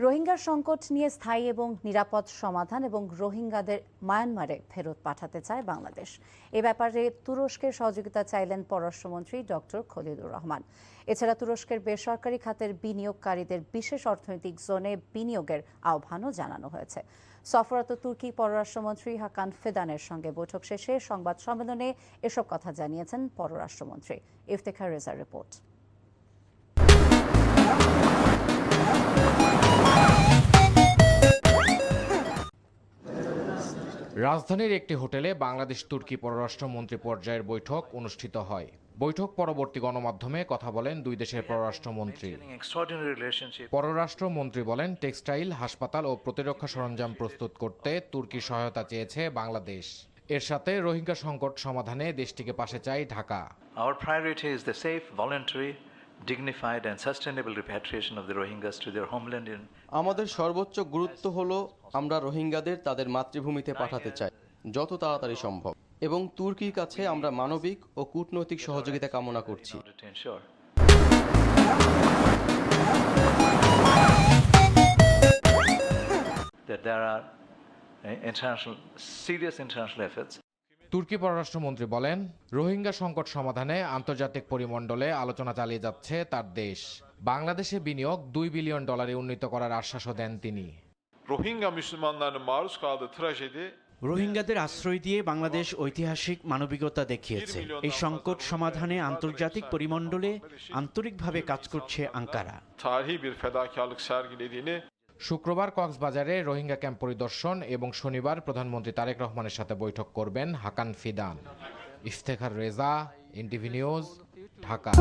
রোহিঙ্গা সংকট নিয়ে স্থায়ী এবং নিরাপদ সমাধান এবং রোহিঙ্গাদের মায়ানমারে ফেরত পাঠাতে চায় বাংলাদেশ। এ ব্যাপারে তুরস্কের সহযোগিতা চাইলেন পররাষ্ট্রমন্ত্রী ডক্টর খলিলুর রহমান। এছাড়া তুরস্কের বেসরকারি খাতের বিনিয়োগকারীদের বিশেষ অর্থনৈতিক জোনে বিনিয়োগের আহ্বানও জানানো হয়েছে। সফররত তুর্কি পররাষ্ট্রমন্ত্রী হাকান ফিদানের সঙ্গে বৈঠক শেষে সংবাদ সম্মেলনে এসব কথা জানিয়েছেন পররাষ্ট্রমন্ত্রী। ইফতেখার রেজার রিপোর্ট। রাজধানীর একটি হোটেলে বাংলাদেশ তুর্কি পররাষ্ট্রমন্ত্রী পর্যায়ের বৈঠক অনুষ্ঠিত হয়। বৈঠক পরবর্তী গণমাধ্যমে কথা বলেন দুই দেশের পররাষ্ট্রমন্ত্রী। পররাষ্ট্রমন্ত্রী বলেন, টেক্সটাইল, হাসপাতাল ও প্রতিরক্ষা সরঞ্জাম প্রস্তুত করতে তুর্কি সহায়তা চেয়েছে বাংলাদেশ। এর সাথে রোহিঙ্গা সংকট সমাধানে দেশটিকে পাশে চায় Dhaka. Our priority is the safe, voluntary, dignified and sustainable repatriation of the Rohingyas to their homeland in আমাদের সর্বোচ্চ গুরুত্ব হলো আমরা রোহিঙ্গাদের তাদের মাতৃভূমিতে পাঠাতে চাই যত তাড়াতাড়ি সম্ভব, এবং তুর্কির কাছে আমরা মানবিক ও কূটনৈতিক সহযোগিতা কামনা করছি। order to ensure that there are serious international efforts. তুর্কি পররাষ্ট্রমন্ত্রী বলেন, রোহিঙ্গা সংকট সমাধানে আন্তর্জাতিক পরিমণ্ডলে আলোচনা চালিয়ে যাচ্ছে তার দেশ। বাংলাদেশে বিনিয়োগ $2 বিলিয়ন উন্নীত করার আশ্বাসও দেন তিনি। Rohingya Müslümanlarının maruz kaldığı trajedi রোহিঙ্গাদের আশ্রয় দিয়ে বাংলাদেশ ঐতিহাসিক মানবিকতা দেখিয়েছে। এই সংকট সমাধানে আন্তর্জাতিক পরিমণ্ডলে আন্তরিকভাবে কাজ করছে Ankara. tarihi bir fedakarlık sergilediğini শুক্রবার কক্সবাজারে রোহিঙ্গা ক্যাম্প পরিদর্শন এবং শনিবার প্রধানমন্ত্রী তারেক রহমানের সাথে বৈঠক করবেন Hakan Fidan. Iftekhar Reza, NTV news, Dhaka.